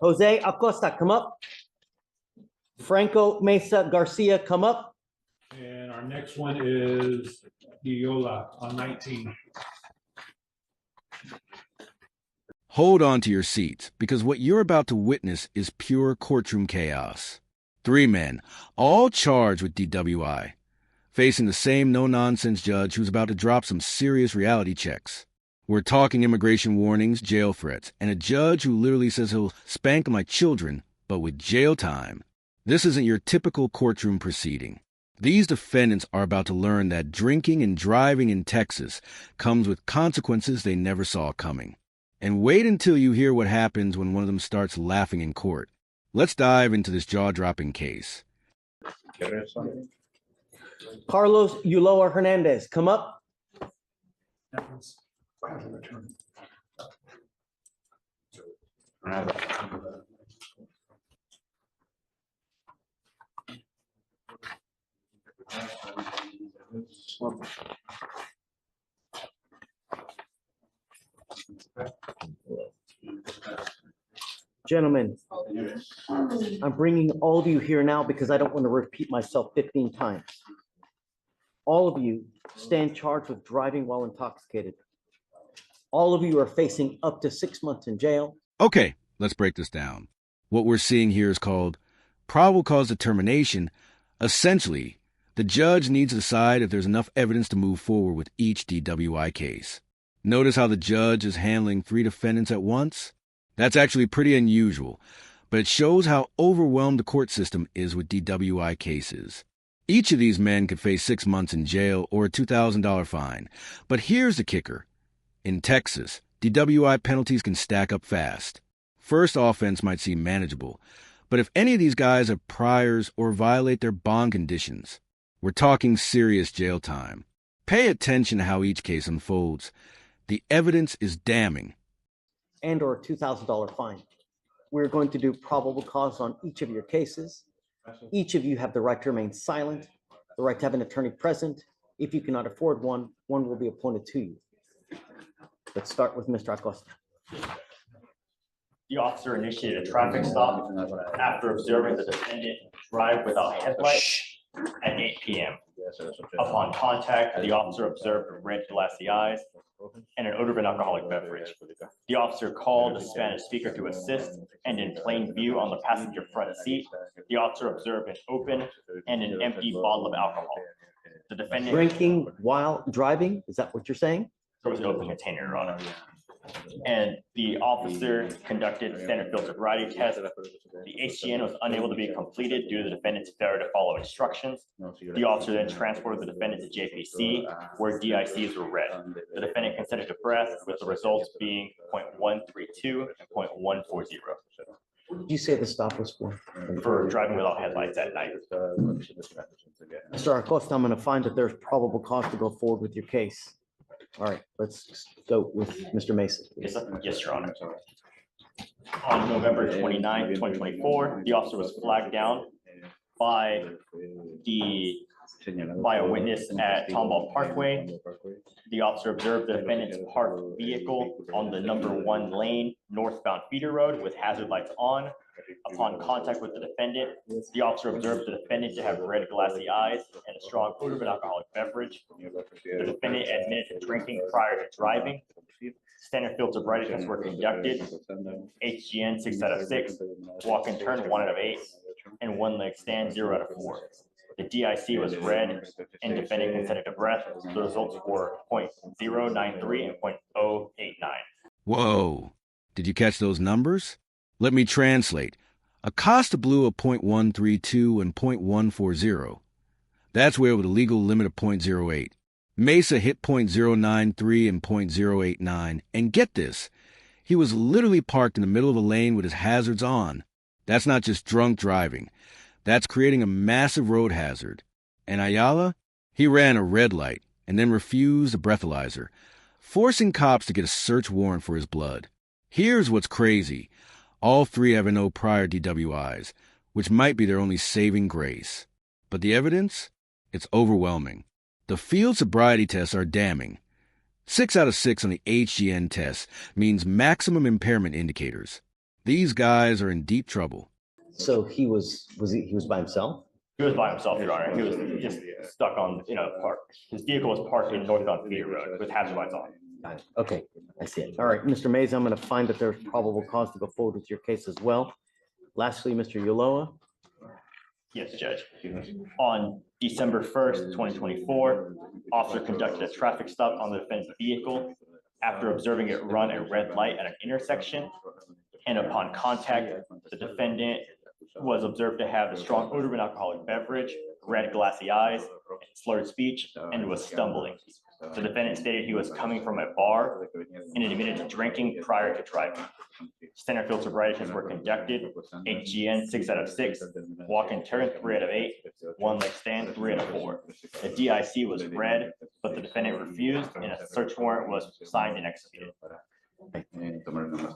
Jose Acosta, come up. Franco Mesa Garcia, come up. And our next one is Diola on 19. Hold on to your seats, because what you're about to witness is pure courtroom chaos. 3 men, all charged with DWI, facing the same no-nonsense judge who's about to drop some serious reality checks. We're talking immigration warnings, jail threats, and a judge who literally says he'll spank them like children, but with jail time. This isn't your typical courtroom proceeding. These defendants are about to learn that drinking and driving in Texas comes with consequences they never saw coming. And wait until you hear what happens when one of them starts laughing in court. Let's dive into this jaw-dropping case. Carlos Ulloa Hernandez, come up. Gentlemen, I'm bringing all of you here now because I don't want to repeat myself 15 times. All of you stand charged with driving while intoxicated. All of you are facing up to 6 months in jail. Okay, let's break this down. What we're seeing here is called probable cause determination. Essentially, the judge needs to decide if there's enough evidence to move forward with each DWI case. Notice how the judge is handling 3 defendants at once? That's actually pretty unusual, but it shows how overwhelmed the court system is with DWI cases. Each of these men could face 6 months in jail or a $2,000 fine. But here's the kicker. In Texas, DWI penalties can stack up fast. First offense might seem manageable, but if any of these guys have priors or violate their bond conditions, we're talking serious jail time. Pay attention to how each case unfolds. The evidence is damning. And or a $2,000 fine. We're going to do probable cause on each of your cases. Each of you have the right to remain silent, the right to have an attorney present. If you cannot afford one, one will be appointed to you. Let's start with Mr. Acosta. The officer initiated a traffic stop after observing the defendant drive without headlights at 8 p.m. Upon contact, the officer observed red glassy eyes and an odor of an alcoholic beverage. The officer called the Spanish speaker to assist, and in plain view on the passenger front seat, the officer observed an open and an empty bottle of alcohol. The defendant Drinking while driving, is that what you're saying? There was an open container, Your Honor. And the officer conducted standard field sobriety test. The HGN was unable to be completed due to the defendant's failure to follow instructions. The officer then transported the defendant to JPC, where DICs were read. The defendant consented to breath, with the results being 0.132 and 0.140. What did you say the stop was for? For driving without headlights at night. Mr. Acosta, I'm going to find that there's probable cause to go forward with your case. All right, let's go with Mr. Mason. Yes, Your Honor. On November 29, 2024, the officer was flagged down by a witness at Tomball Parkway. The officer observed the defendant's parked vehicle on the number 1 lane northbound feeder road with hazard lights on. Upon contact with the defendant, the officer observed the defendant to have red glassy eyes and a strong odor of an alcoholic beverage. The defendant admitted to drinking prior to driving. Standard field sobriety tests were conducted. HGN 6 out of 6, walk and turn 1 out of 8, and 1 leg stand 0 out of 4. The DIC was read and defendant consented to breath. The results were 0.093 and 0.089. Whoa. Did you catch those numbers? Let me translate. Acosta blew a .132 and .140. That's where with a legal limit of .08. Mesa hit .093 and .089. And get this, he was literally parked in the middle of a lane with his hazards on. That's not just drunk driving. That's creating a massive road hazard. And Ayala? He ran a red light and then refused a breathalyzer, forcing cops to get a search warrant for his blood. Here's what's crazy. All 3 have no prior DWIs, which might be their only saving grace. But the evidence? It's overwhelming. The field sobriety tests are damning. 6 out of 6 on the HGN test means maximum impairment indicators. These guys are in deep trouble. So he was by himself? He was by himself, Your Honor. He was just stuck on, park. His vehicle was parked in northbound Feeder Road with hazard lights on. Got it. Okay, I see it. All right, Mr. Mays, I'm going to find that there's probable cause to go forward with your case as well. Lastly, Mr. Ulloa. Yes, Judge. On December 1st, 2024, officer conducted a traffic stop on the defendant's vehicle after observing it run a red light at an intersection. And upon contact, the defendant was observed to have a strong odor of an alcoholic beverage, red glassy eyes, slurred speech, and was stumbling. The defendant stated he was coming from a bar and admitted to drinking prior to driving. Center field sobriety tests were conducted, a GN 6 out of 6, walk and turn 3 out of 8, one leg stand 3 out of 4. The DIC was read, but the defendant refused, and a search warrant was signed and executed.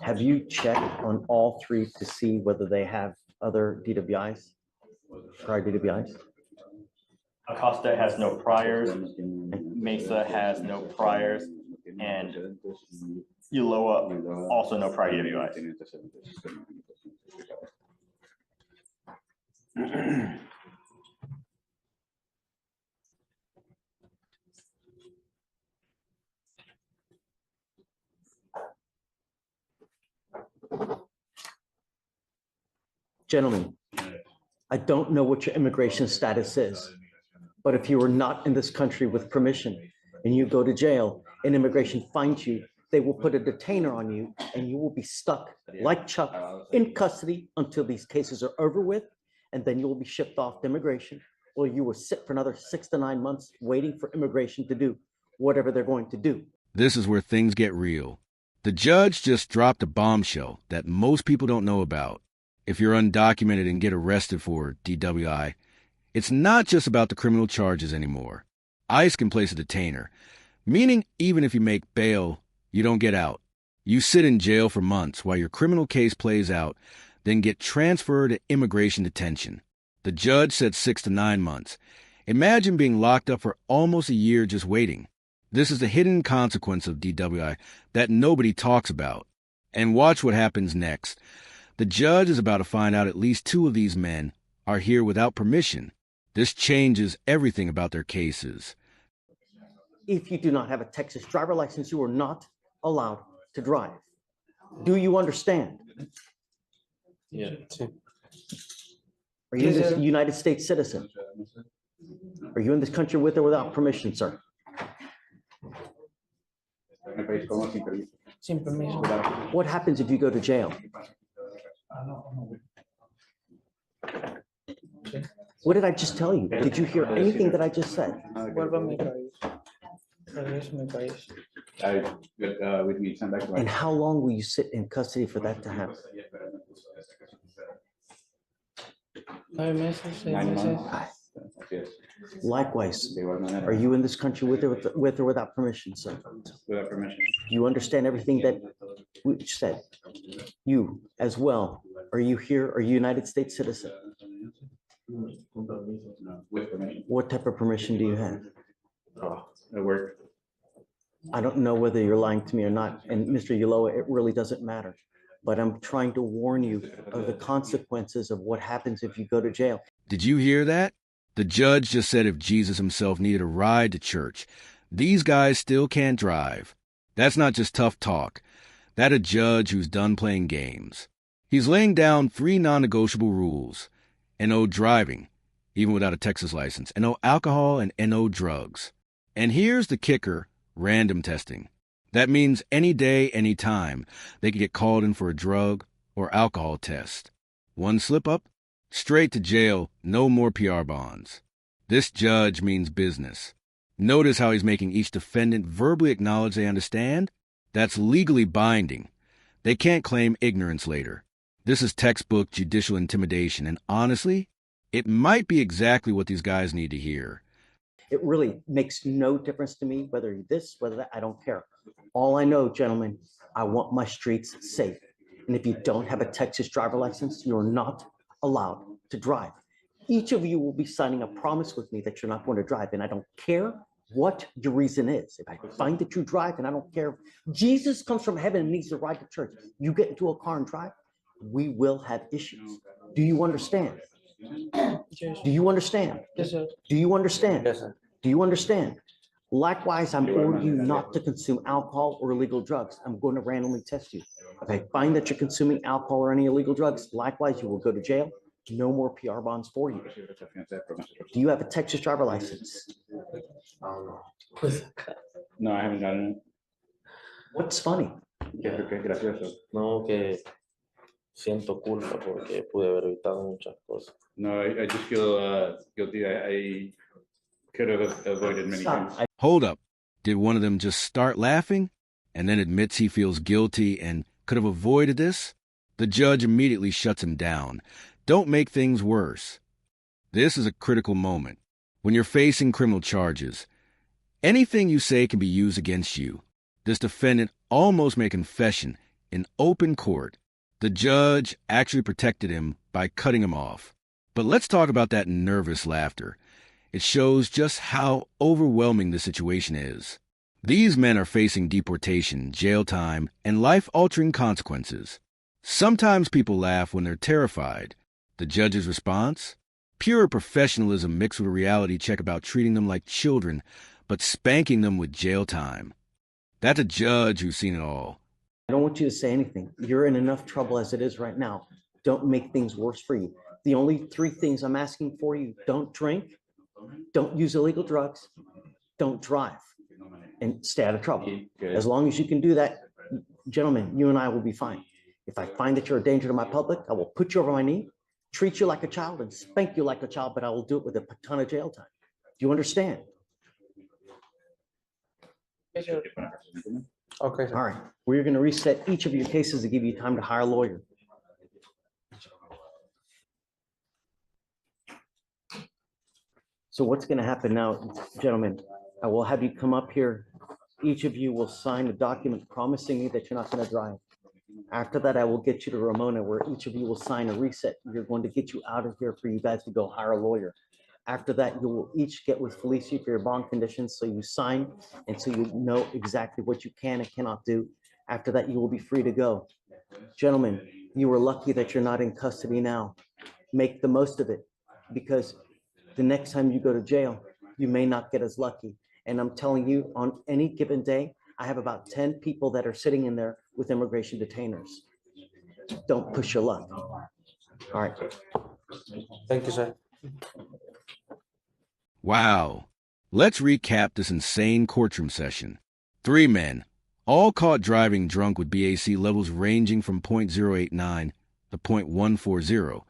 Have you checked on all three to see whether they have other DWIs, prior DWIs? Acosta has no priors, Mesa has no priors, and Ulloa also no prior DWI. Gentlemen, I don't know what your immigration status is, but if you are not in this country with permission and you go to jail and immigration finds you, they will put a detainer on you and you will be stuck like Chuck in custody until these cases are over with, and then you will be shipped off to immigration, or you will sit for another 6 to 9 months waiting for immigration to do whatever they're going to do. This is where things get real. The judge just dropped a bombshell that most people don't know about. If you're undocumented and get arrested for DWI, it's not just about the criminal charges anymore. ICE can place a detainer, meaning even if you make bail, you don't get out. You sit in jail for months while your criminal case plays out, then get transferred to immigration detention. The judge said 6 to 9 months. Imagine being locked up for almost a year just waiting. This is the hidden consequence of DWI that nobody talks about. And watch what happens next. The judge is about to find out at least 2 of these men are here without permission. This changes everything about their cases. If you do not have a Texas driver license, you are not allowed to drive. Do you understand? Yeah. Are you a United States citizen? Are you in this country with or without permission, sir? Sin permiso. What happens if you go to jail? What did I just tell you? Did you hear anything that I just said? Vuelvo a mi país. Regreso a mi país. And how long will you sit in custody for that to happen? 9 meses, 6 meses. Likewise, are you in this country with or without permission, sir? Without permission. You understand everything that we said? You as well. Are you here? Are you a United States citizen? With permission. What type of permission do you have? At work. I don't know whether you're lying to me or not. And Mr. Ulloa, it really doesn't matter. But I'm trying to warn you of the consequences of what happens if you go to jail. Did you hear that? The judge just said if Jesus himself needed a ride to church, these guys still can't drive. That's not just tough talk. That's a judge who's done playing games. He's laying down 3 non-negotiable rules. No driving, even without a Texas license, and no alcohol and no drugs. And here's the kicker, random testing. That means any day, any time, they could get called in for a drug or alcohol test. One slip up, straight to jail, no more PR bonds. This judge means business. Notice how he's making each defendant verbally acknowledge they understand? That's legally binding. They can't claim ignorance later. This is textbook judicial intimidation, and honestly, it might be exactly what these guys need to hear. It really makes no difference to me whether this, whether that, I don't care. All I know, gentlemen, I want my streets safe. And if you don't have a Texas driver license, you're not allowed to drive. Each of you will be signing a promise with me that you're not going to drive. And I don't care what your reason is. If I find that you drive, and I don't care, Jesus comes from heaven and needs to ride to church. You get into a car and drive, we will have issues. Do you understand? Yes, Do you understand? yes, sir. Do you understand? Yes, sir. Do you understand? Likewise, I'm ordering you not to consume alcohol or illegal drugs. I'm going to randomly test you. If I find that you're consuming alcohol or any illegal drugs, likewise, you will go to jail. No more PR bonds for you. Do you have a Texas driver license? No, I haven't gotten it. What's funny? Qué gracioso. No, que siento culpa porque pude haber evitado muchas cosas. No, I just feel guilty. I could have avoided many Stop. things. Hold up. Did one of them just start laughing and then admits he feels guilty and could have avoided this? The judge immediately shuts him down. Don't make things worse. This is a critical moment. When you're facing criminal charges, anything you say can be used against you. This defendant almost made a confession in open court. The judge actually protected him by cutting him off. But let's talk about that nervous laughter. It shows just how overwhelming the situation is. These men are facing deportation, jail time, and life-altering consequences. Sometimes people laugh when they're terrified. The judge's response? Pure professionalism mixed with a reality check about treating them like children, but spanking them with jail time. That's a judge who's seen it all. I don't want you to say anything. You're in enough trouble as it is right now. Don't make things worse for you. The only 3 things I'm asking for you: don't drink, don't use illegal drugs, don't drive, and stay out of trouble. As long as you can do that, gentlemen, you and I will be fine. If I find that you're a danger to my public, I will put you over my knee, treat you like a child, and spank you like a child, but I will do it with a ton of jail time. Do you understand? Yes, sir. Okay, sir. All right, we're going to reset each of your cases to give you time to hire a lawyer. So what's going to happen now, gentlemen? I will have you come up here. Each of you will sign a document promising me that you're not going to drive. After that, I will get you to Ramona, where each of you will sign a reset. We're going to get you out of here for you guys to go hire a lawyer. After that, you will each get with Felicia for your bond conditions, so you sign and so you know exactly what you can and cannot do. After that, you will be free to go. Gentlemen, you are lucky that you're not in custody now. Make the most of it, because the next time you go to jail, you may not get as lucky. And I'm telling you, on any given day, I have about 10 people that are sitting in there with immigration detainers. Don't push your luck. All right. Thank you, sir. Wow. Let's recap this insane courtroom session. 3 men, all caught driving drunk with BAC levels ranging from .089 to .140,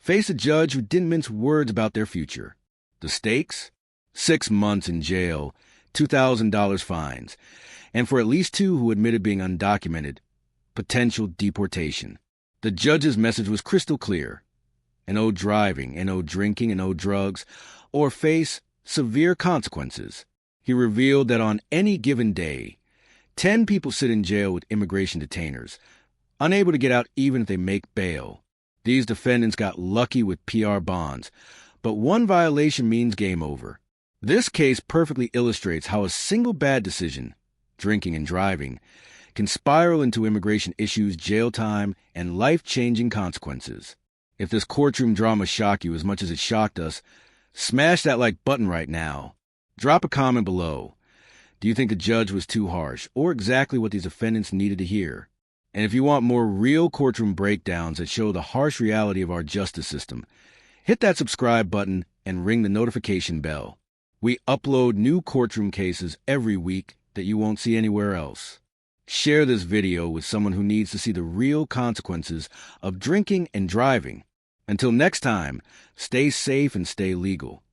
face a judge who didn't mince words about their future. The stakes? 6 months in jail, $2,000 fines, and for at least 2 who admitted being undocumented, potential deportation. The judge's message was crystal clear. No driving, and no drinking, and no drugs, or face severe consequences. He revealed that on any given day, 10 people sit in jail with immigration detainers, unable to get out even if they make bail. These defendants got lucky with PR bonds, but one violation means game over. This case perfectly illustrates how a single bad decision, drinking and driving, can spiral into immigration issues, jail time, and life-changing consequences. If this courtroom drama shocked you as much as it shocked us, smash that like button right now. Drop a comment below. Do you think the judge was too harsh, or exactly what these defendants needed to hear? And if you want more real courtroom breakdowns that show the harsh reality of our justice system, hit that subscribe button and ring the notification bell. We upload new courtroom cases every week that you won't see anywhere else. Share this video with someone who needs to see the real consequences of drinking and driving. Until next time, stay safe and stay legal.